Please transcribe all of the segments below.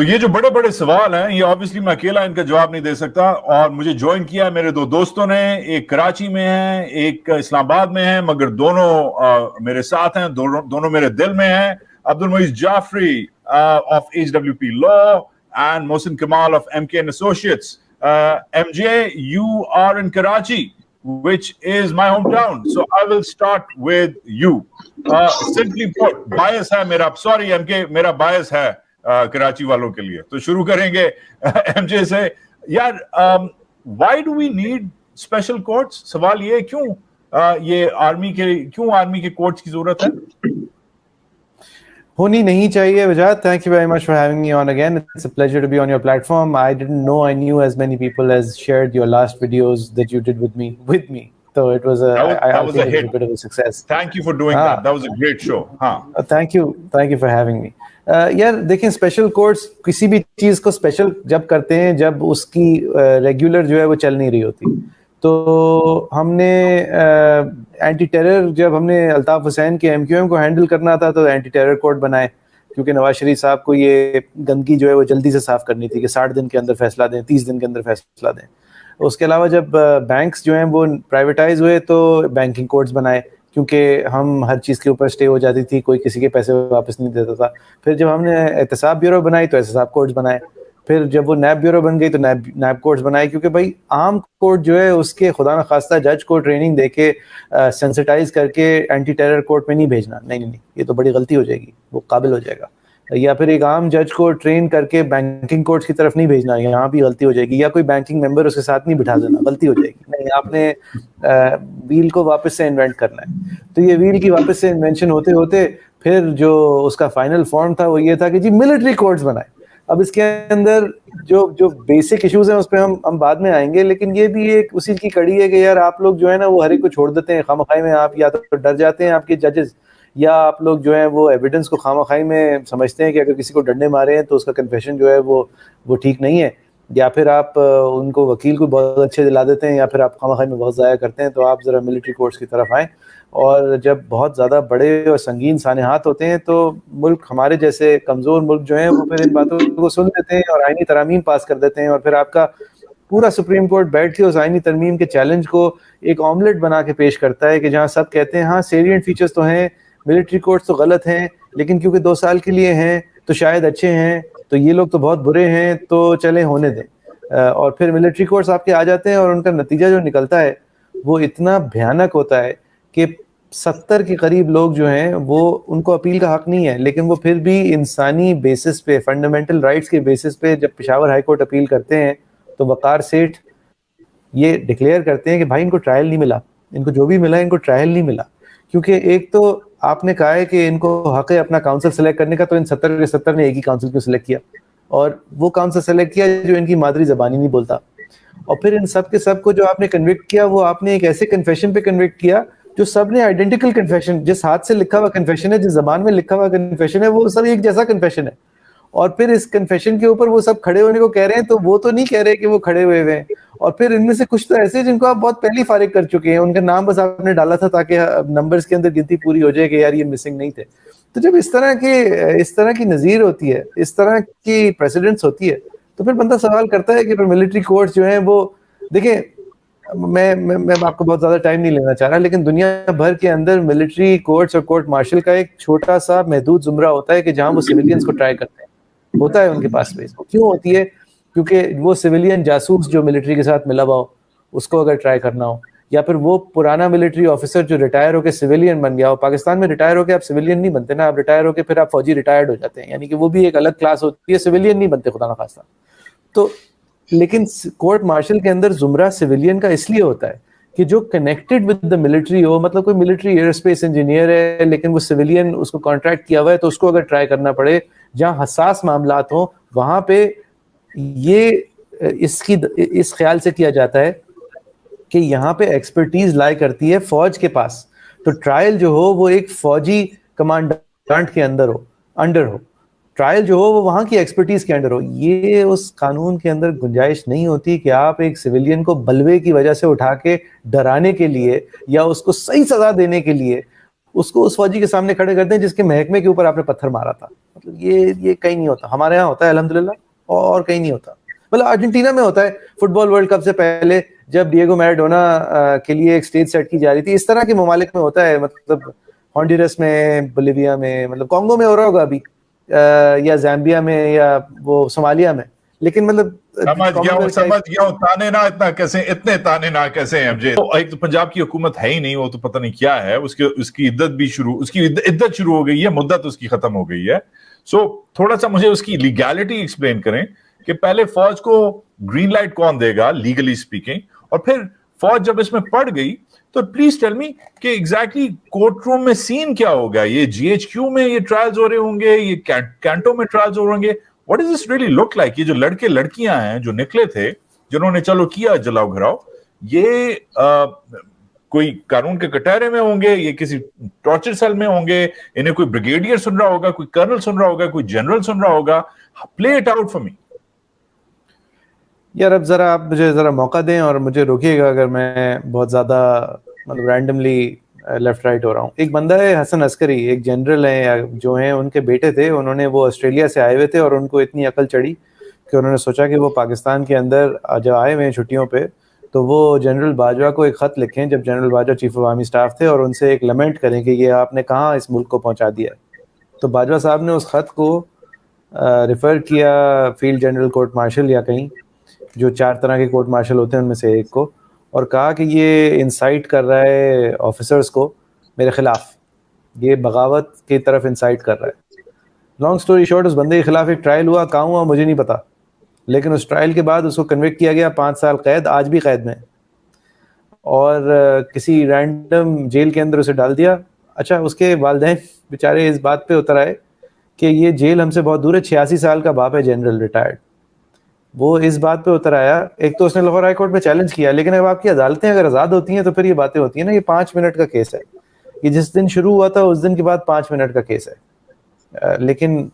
तो ये जो बड़े बड़े सवाल हैं, ये ऑब्वियसली मैं अकेला इनका जवाब नहीं दे सकता, और मुझे ज्वाइन किया है मेरे दो दोस्तों ने, एक कराची में है, एक इस्लामाबाद में है, मगर दोनों मेरे साथ हैं, दोनों मेरे दिल में हैं। Abdul Muiz Jafri of HWP Law and Mohsin Kamal of MK and Associates. MJ, you are in Karachi, which is my hometown, so I will start with you. Simply put, bias है मेरा, sorry MK, मेरा bias है कराची वालों के लिए। तो शुरू करेंगे एमजे से। यार, why do we need special courts? सवाल ये, क्यों ये आर्मी के कोर्ट्स की जरूरत है? होनी नहीं चाहिए वजाद। Thank you very much for having me on again. It's a pleasure to be on your platform. I didn't know I knew as many people as shared your last videos that you did with me. So it was a bit of a success. Thank you for doing that. That was a great show. Thank you for having me. यार देखें, special courts किसी भी चीज को special जब करते हैं जब उसकी रेगुलर जो है वो चल नहीं रही होती। तो हमने एंटी टेरर, जब हमने अल्ताफ हुसैन के MQM को हैंडल करना था तो एंटी टेरर कोर्ट बनाए, क्योंकि नवाज शरीफ साहब को ये गंदगी जो है वो जल्दी से साफ करनी थी कि 60 दिन के अंदर फैसला दें, 30 दिन के अंदर फैसला दें। उसके अलावा जब बैंक्स जो हैं वो प्राइवेटाइज हुए तो बैंकिंग कोर्ट्स बनाए, क्योंकि हम हर चीज़ के ऊपर स्टे हो जाती थी, कोई किसी के पैसे वापस नहीं देता था। फिर जब हमने एहतसाब ब्यूरो बनाई तो एहतसाब कोर्ट्स बनाए। फिर जब वो नैब ब्यूरो बन गई तो नैब कोर्ट्स बनाए, क्योंकि भाई आम कोर्ट जो है उसके खुदा न खास्ता जज को ट्रेनिंग देके सेंसिटाइज करके एंटी टेरर कोर्ट में नहीं भेजना। नहीं, ये तो बड़ी गलती हो जाएगी, वो काबिल हो जाएगा। या फिर एक आम जज को ट्रेन करके बैंकिंग कोर्ट्स की तरफ नहीं भेजना, यहाँ भी गलती हो जाएगी। या कोई बैंकिंग मेंबर उसके साथ नहीं बिठा देना, गलती हो जाएगी। नहीं, आपने व्हील को वापस से इन्वेंट करना है। तो ये व्हील की वापस से इन्वेंशन होते होते फिर जो उसका फाइनल फॉर्म था वो ये था कि जी मिलिट्री कोर्ट्स बनाए। अब इसके अंदर जो बेसिक इश्यूज हैं उस पर हम बाद में आएंगे, लेकिन ये भी एक उसी की कड़ी है कि यार आप लोग जो है ना वो हर एक को छोड़ देते हैं खामखाई में। आप या तो डर जाते हैं आपके जजेस, या आप लोग जो है वो एविडेंस को खामखाई में समझते हैं कि अगर किसी को डंडे मारे हैं तो उसका कन्फेशन जो है वो ठीक नहीं है, या फिर आप उनको वकील को बहुत अच्छे दिला देते हैं, या फिर आप खामखाई में बहुत ज़ाया करते हैं। तो आप ज़रा मिलिट्री कोर्ट्स की तरफ आएँ, और जब बहुत ज़्यादा बड़े और संगीन सानेहात होते हैं तो मुल्क, हमारे जैसे कमज़ोर मुल्क जो हैं वो फिर इन बातों को सुन लेते हैं और आईनी तरमीम पास कर देते हैं, और फिर आपका पूरा सुप्रीम कोर्ट बैठ के उस आईनी तरमीम के चैलेंज को एक ऑमलेट बना के पेश करता है कि जहाँ सब कहते हैं हाँ सेलिएंट फीचर्स तो हैं, मिलिट्री कोर्ट्स तो गलत हैं, लेकिन क्योंकि 2 साल के लिए हैं तो शायद अच्छे हैं, तो ये लोग तो बहुत बुरे हैं तो चले होने दें। और फिर मिलिट्री कोर्ट्स आपके आ जाते हैं और उनका नतीजा जो निकलता है वो इतना भयानक होता है कि 70 के करीब लोग जो हैं वो, उनको अपील का हक नहीं है, लेकिन वो फिर भी इंसानी बेसिस पे, फंडामेंटल राइट्स के बेसिस पे जब पेशावर हाई कोर्ट अपील करते हैं तो वकार सेठ ये डिक्लेयर करते हैं कि भाई इनको ट्रायल नहीं मिला, इनको जो भी मिला इनको ट्रायल नहीं मिला। क्योंकि एक तो आपने कहा है कि इनको हक है अपना काउंसिल सेलेक्ट करने का, तो इन 70 के 70 ने एक ही काउंसिल को सिलेक्ट किया, और वो काउंसिल सेलेक्ट किया जो इनकी मादरी ज़बानी नहीं बोलता। और फिर इन सब के सब को जो आपने कन्विक्ट किया वो आपने एक ऐसे कन्फेशन पे कन्विक्ट किया जो सब ने आइडेंटिकल कन्फेशन, जिस हाथ से लिखा हुआ कन्फेशन है, जिस जबान में लिखा हुआ कन्फेशन है, वो सब एक जैसा कन्फेशन है। और फिर इस कन्फेशन के ऊपर वो सब खड़े होने को कह रहे हैं, तो वो तो नहीं कह रहे कि वो खड़े हुए हैं। और फिर इनमें से कुछ तो ऐसे जिनको आप बहुत पहले फारिग कर चुके हैं, उनका नाम बस आपने डाला था ताकि नंबर्स के अंदर गिनती पूरी हो जाए कि यार ये मिसिंग नहीं थे। तो जब इस तरह की नज़ीर होती है, इस तरह की प्रेसिडेंट्स होती है, तो फिर बंदा सवाल करता है कि फिर मिलिट्री कोर्ट्स जो हैं वो, देखिए मैं आपको बहुत ज़्यादा टाइम नहीं लेना चाह रहा, लेकिन दुनिया भर के अंदर मिलिट्री कोर्ट्स और कोर्ट मार्शल का एक छोटा सा महदूद जुमरा होता है कि जहाँ वो सिविलियंस को ट्राई करते हैं, होता है उनके पास स्पेस। क्यों होती है? क्योंकि वो सिविलियन जासूस जो मिलिट्री के साथ मिला हुआ हो उसको अगर ट्राई करना हो, या फिर वो पुराना मिलिट्री ऑफिसर जो रिटायर होकर सिविलियन बन गया हो। पाकिस्तान में रिटायर होकर आप सिविलियन नहीं बनते ना, आप रिटायर होकर फिर आप फौजी रिटायर्ड हो जाते हैं, यानी कि वो भी एक अलग क्लास होती है, सिविलियन नहीं बनते खुदा ना खास्ता। तो लेकिन कोर्ट मार्शल के अंदर जुमरा सिविलियन का इसलिए होता है कि जो कनेक्टेड विद द मिलिट्री हो, मतलब कोई मिलिट्री एयरस्पेस इंजीनियर है लेकिन वो सिविलियन उसको कॉन्ट्रैक्ट किया हुआ है, तो उसको अगर ट्राई करना पड़े जहाँ हसास मामलात हो, वहाँ पे ये इस ख्याल से किया जाता है कि यहाँ पे एक्सपर्टीज लाई करती है फौज के पास, तो ट्रायल जो हो वो एक फौजी कमांडेंट के अंदर हो, ट्रायल जो हो वो वहाँ की एक्सपर्टीज के अंडर हो। ये उस कानून के अंदर गुंजाइश नहीं होती कि आप एक सिविलियन को बलवे की वजह से उठा के डराने के लिए या उसको सही सजा देने के लिए उसको उस फौजी के सामने खड़े करते हैं जिसके महकमे के ऊपर आपने पत्थर मारा था। मतलब ये कहीं नहीं होता, हमारे यहाँ होता है अल्हम्दुलिल्लाह, और कहीं नहीं होता। मतलब अर्जेंटीना में होता है, फुटबॉल वर्ल्ड कप से पहले जब डिएगो मैराडोना के लिए एक स्टेज सेट की जा रही थी, इस तरह के ममालिक में होता है। मतलब हॉन्डुरस में, बोलिविया में, मतलब कॉन्गो में हो रहा होगा अभी, या ज़ाम्बिया में, या वो सोमालिया में। लेकिन मतलब समझ गया हूँ ताने ना इतने ताने ना कैसे हैं मुझे। तो एक तो पंजाब की हुकूमत है ही नहीं, वो तो पता नहीं क्या है, उसकी इद्दत शुरू हो गई है, मुद्दत उसकी खत्म हो गई है। सो थोड़ा सा मुझे उसकी लीगैलिटी एक्सप्लेन करें कि पहले फौज को ग्रीन लाइट कौन देगा लीगली स्पीकिंग, और फिर फौज जब इसमें पड़ गई तो प्लीज टेल मी कि एग्जैक्टली कोर्ट रूम में सीन क्या होगा। ये जीएचक्यू में ये ट्रायल्स हो रहे होंगे, ये कैंटो में ट्रायल्स हो रहे होंगे, what does this really look like? ये जो लड़के लड़कियां हैं जो निकले थे, जिन्होंने चलो किया जलाओ घराओ, ये कोई कानून के कटहरे में होंगे, ये किसी टॉर्चर सेल में होंगे, इन्हें कोई ब्रिगेडियर सुन रहा होगा, कोई कर्नल सुन रहा होगा, कोई जनरल सुन रहा होगा। Play it out for me यार। अब जरा आप मुझे जरा मौका दें और मुझे रोकिएगा अगर मैं बहुत ज्यादा मतलब रैंडमली लेफ्ट राइट हो रहा हूँ। एक बंदा है हसन अस्करी, एक जनरल है या जो हैं, उनके बेटे थे, उन्होंने वो ऑस्ट्रेलिया से आए हुए थे और उनको इतनी अकल चढ़ी कि उन्होंने सोचा कि वो पाकिस्तान के अंदर जब आए हुए हैं छुट्टियों पे, तो वो जनरल बाजवा को एक ख़त लिखें, जब general Bajwa chief of army staff थे, और उनसे एक लमेंट करें कि ये आपने कहाँ इस मुल्क को पहुँचा दिया है। तो बाजवा साहब ने उस ख़त को रेफ़र किया फील्ड जनरल कोर्ट मार्शल या कहीं, जो 4 तरह के कोर्ट मार्शल होते हैं उनमें से एक को, और कहा कि ये इंसाइट कर रहा है ऑफिसर्स को मेरे खिलाफ, ये बगावत की तरफ इंसाइट कर रहा है। लॉन्ग स्टोरी शॉर्ट, उस बंदे के खिलाफ एक ट्रायल हुआ, कहाँ हुआ मुझे नहीं पता, लेकिन उस ट्रायल के बाद उसको कन्विक्ट किया गया, 5 साल कैद, आज भी कैद में, और किसी रैंडम जेल के अंदर उसे डाल दिया। अच्छा, उसके वालिदैन बेचारे इस बात पे उतर आए कि ये जेल हमसे बहुत दूर है, 86 साल का बाप है जनरल रिटायर्ड, वो इस बात पे उतर आया। एक तो उसने लाहौर हाई कोर्ट में चैलेंज किया, लेकिन अब आपकी अदालतें अगर आज़ाद होती हैं तो फिर ये बातें होती हैं ना। ये 5 मिनट का केस है, ये जिस दिन शुरू हुआ था उस दिन के बाद 5 मिनट का केस है, लेकिन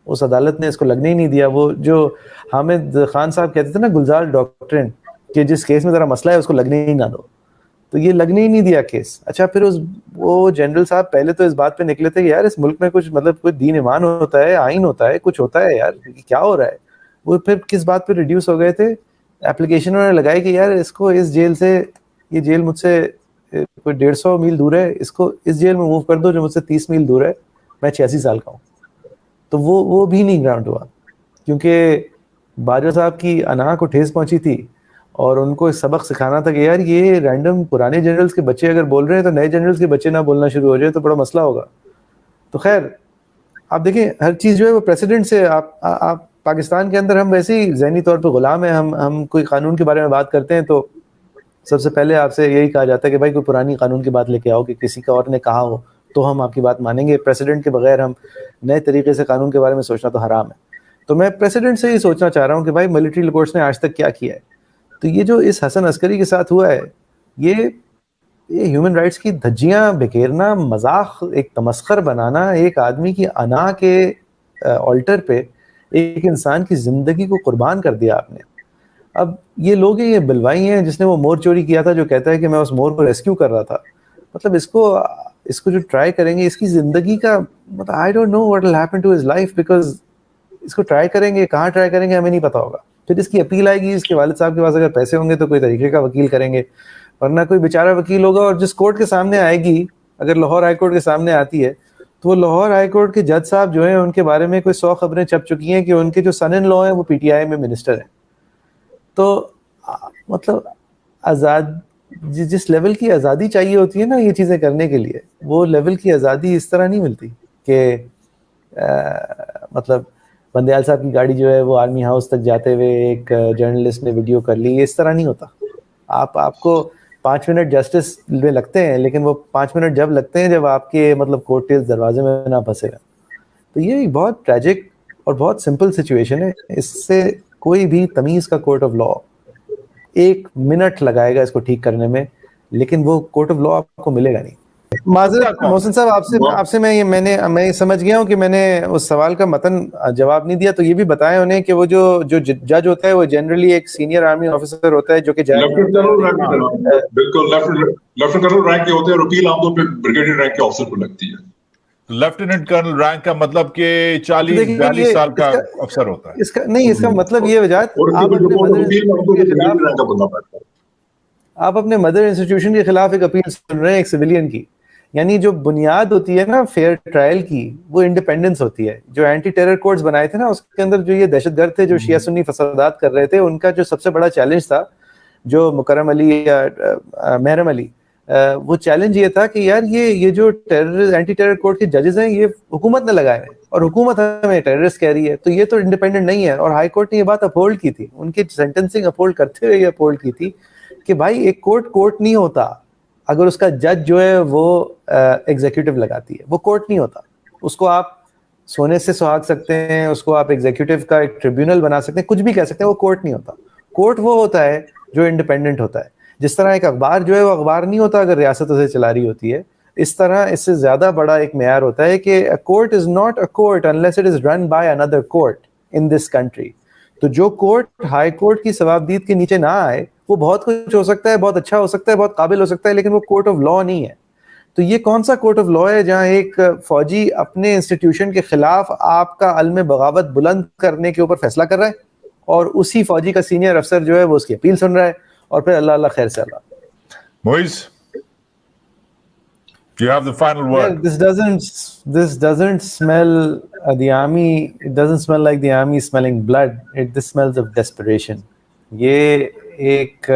उस अदालत ने इसको लगने ही नहीं दिया। वो जो हामिद खान साहब कहते थे ना, गुलजार डॉक्ट्रिन, कि जिस केस में ज़रा मसला है उसको लगने ही ना दो, तो ये लगने ही नहीं दिया केस। अच्छा, फिर वो जनरल साहब पहले तो इस बात पे निकले थे कि यार इस मुल्क में कुछ मतलब कोई दीन ईमान होता है, आइन होता है, कुछ होता है यार, क्या हो रहा है। वो फिर किस बात पे रिड्यूस हो गए थे, एप्लीकेशन उन्होंने लगाई कि यार इसको इस जेल से, ये जेल मुझसे कोई 150 मील दूर है, इसको इस जेल में मूव कर दो जो मुझसे 30 मील दूर है, मैं 86 साल का हूँ। तो वो भी नहीं ग्राउंड हुआ, क्योंकि बाजवा साहब की अना को ठेस पहुंची थी और उनको सबक सिखाना था कि यार ये रैंडम पुराने जनरल्स के बच्चे अगर बोल रहे हैं तो नए जनरल्स के बच्चे ना बोलना शुरू हो जाए तो बड़ा मसला होगा। तो खैर, आप देखें हर चीज़ जो है वो प्रेसिडेंट से, आप पाकिस्तान के अंदर हम वैसे ही ज़हनी तौर पे गुलाम हैं। हम कोई कानून के बारे में बात करते हैं तो सबसे पहले आपसे यही कहा जाता है कि भाई कोई पुरानी कानून की बात लेके आओ कि किसी का और ने कहा हो तो हम आपकी बात मानेंगे। प्रेसिडेंट के बगैर हम नए तरीके से कानून के बारे में सोचना तो हराम है। तो मैं प्रेसिडेंट से ही सोचना चाह रहा हूँ कि भाई मिलिट्री कोर्ट्स ने आज तक क्या किया है। तो ये जो इस हसन अस्करी के साथ हुआ है, ये ह्यूमन राइट्स की धज्जियाँ बिखेरना, मजाक, एक तमस्खर बनाना, एक आदमी की अना के ऑल्टर पे एक इंसान की ज़िंदगी को कुर्बान कर दिया आपने। अब ये लोग हैं, ये बलवाई हैं, जिसने वो मोर चोरी किया था, जो कहता है कि मैं उस मोर को रेस्क्यू कर रहा था। मतलब इसको जो ट्राई करेंगे, इसकी ज़िंदगी का मतलब I don't know what will happen to his life, because इसको ट्राई करेंगे, कहाँ ट्राई करेंगे हमें नहीं पता होगा। फिर इसकी अपील आएगी, इसके वालिद साहब के पास अगर पैसे होंगे तो कोई तरीके का वकील करेंगे, वरना कोई बेचारा वकील होगा। और जिस कोर्ट के सामने आएगी, अगर लाहौर हाई कोर्ट के सामने आती है, तो वो लाहौर हाई कोर्ट के जज साहब जो हैं उनके बारे में कोई 100 खबरें छप चुकी हैं कि उनके जो सन इन लॉ हैं वो पीटीआई में मिनिस्टर हैं। तो मतलब आज़ाद, जिस लेवल की आज़ादी चाहिए होती है ना ये चीज़ें करने के लिए, वो लेवल की आज़ादी इस तरह नहीं मिलती कि मतलब बंदयाल साहब की गाड़ी जो है वो आर्मी हाउस तक जाते हुए एक जर्नलिस्ट ने वीडियो कर ली, इस तरह नहीं होता। आपको 5 मिनट जस्टिस में लगते हैं, लेकिन वो 5 मिनट जब लगते हैं जब आपके मतलब कोर्ट के दरवाजे में ना फंसेगा। तो ये एक बहुत ट्रैजिक और बहुत सिंपल सिचुएशन है। इससे कोई भी तमीज़ का कोर्ट ऑफ लॉ 1 मिनट लगाएगा इसको ठीक करने में, लेकिन वो कोर्ट ऑफ लॉ आपको मिलेगा नहीं। माजरत मोहसिन साहब, आपसे मैं ये समझ गया हूँ कि मैंने उस सवाल का मतन जवाब नहीं दिया, तो ये भी बताएं उन्हें कि वो जो जज होता है वो जनरली एक सीनियर आर्मी ऑफिसर होता है जो कि लेफ्टिनेंट कर्नल रैंक के होते हैं, वकील आमतौर पर ब्रिगेडियर रैंक के ऑफिसर को लगती है। लेफ्टिनेंट कर्नल रैंक का मतलब कि 40-42 साल का अफसर होता है। इसका मतलब ये वजाहत, आप अपने मदर इंस्टीट्यूशन के खिलाफ एक अपील सुन रहे हैं एक सिविलियन की। यानी जो बुनियाद होती है ना फेयर ट्रायल की, वो इंडिपेंडेंस होती है। जो एंटी टेरर कोड्स बनाए थे ना, उसके अंदर जो ये दहशतगर्द थे जो शिया सुन्नी फसादात कर रहे थे, उनका जो सबसे बड़ा चैलेंज था, जो मुकरम अली या महरम अली, वो चैलेंज ये था कि यार ये जो एंटी टेरर कोड के जजेस हैं, ये हुकूमत ने लगाए हैं और हुकूमत हमें टेररिस्ट कह रही है, तो ये तो इंडिपेंडेंट नहीं है। और हाई कोर्ट ने ये बात अपहोल्ड की थी, उनकी सेंटेंसिंग अपहोल्ड करते हुए ये अपहोल्ड की थी कि भाई एक कोर्ट नहीं होता अगर उसका जज जो है वो एग्जीक्यूटिव लगाती है, वो कोर्ट नहीं होता। उसको आप सोने से सुहाग सकते हैं, उसको आप एग्जीक्यूटिव का एक ट्रिब्यूनल बना सकते हैं, कुछ भी कह सकते हैं, वो कोर्ट नहीं होता। कोर्ट वो होता है जो इंडिपेंडेंट होता है। जिस तरह एक अखबार जो है वो अखबार नहीं होता अगर रियासत उसे चला रही होती है, इस तरह इससे ज्यादा बड़ा एक मेयार होता है कि a court is not a court unless it is run by another court in this country. तो जो कोर्ट हाई कोर्ट की सवाबदीद के नीचे ना आए, वो बहुत कुछ हो सकता है, बहुत अच्छा हो सकता है, बहुत काबिल हो सकता है, लेकिन वो कोर्ट ऑफ लॉ नहीं है। तो ये कौन सा कोर्ट ऑफ लॉ है जहां एक फौजी अपने इंस्टीट्यूशन के खिलाफ आपका अलम बगावत बुलंद करने के ऊपर फैसला कर रहा है और उसी फौजी का सीनियर अफसर जो है वो उसकी अपील सुन रहा है और फिर अल्लाह अल्लाह खैर से अल्लाह। Moise, you have the final word. Yeah, this doesn't smell the army. It doesn't smell like the army smelling blood. This smells of desperation. ये एक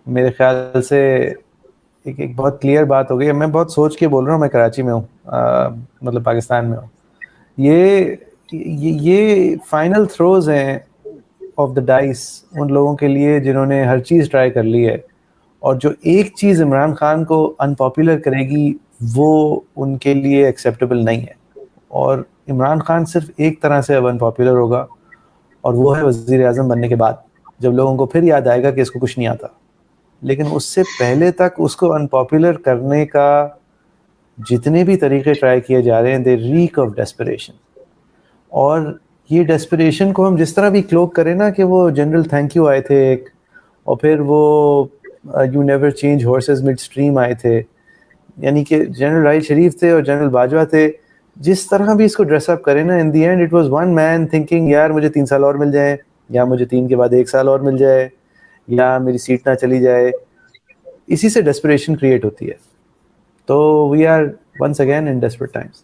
मेरे ख्याल से एक बहुत क्लियर बात हो गई है। मैं बहुत सोच के बोल रहा हूँ, मैं कराची में हूँ, मतलब पाकिस्तान में हूँ। ये फाइनल थ्रोज हैं ऑफ द डाइस उन लोगों के लिए जिन्होंने हर चीज़ ट्राई कर ली है, और जो एक चीज़ इमरान खान को अनपॉपुलर करेगी वो उनके लिए एक्सेप्टेबल नहीं है। और इमरान खान सिर्फ एक तरह से अब अनपॉपुलर होगा, और वो है वज़ीर आज़म बनने के बाद, जब लोगों को फिर याद आएगा कि इसको कुछ नहीं आता। लेकिन उससे पहले तक उसको अनपॉपुलर करने का जितने भी तरीके ट्राई किए जा रहे हैं, दे रीक ऑफ डेस्परेशन। और ये डेस्परेशन को हम जिस तरह भी क्लोक करें ना, कि वो जनरल थैंक यू आए थे एक, और फिर वो you never change horses mid stream आए थे, यानी कि जनरल राहिल शरीफ थे और जनरल बाजवा थे। जिस तरह भी इसको ड्रेसअप करें ना, in the end it was one man thinking यार मुझे 3 साल और मिल जाए, या मुझे 3 के बाद 1 साल और मिल जाए, या मेरी सीट ना चली जाए। इसी से डेस्परेशन क्रिएट होती है। तो we are once again in desperate times.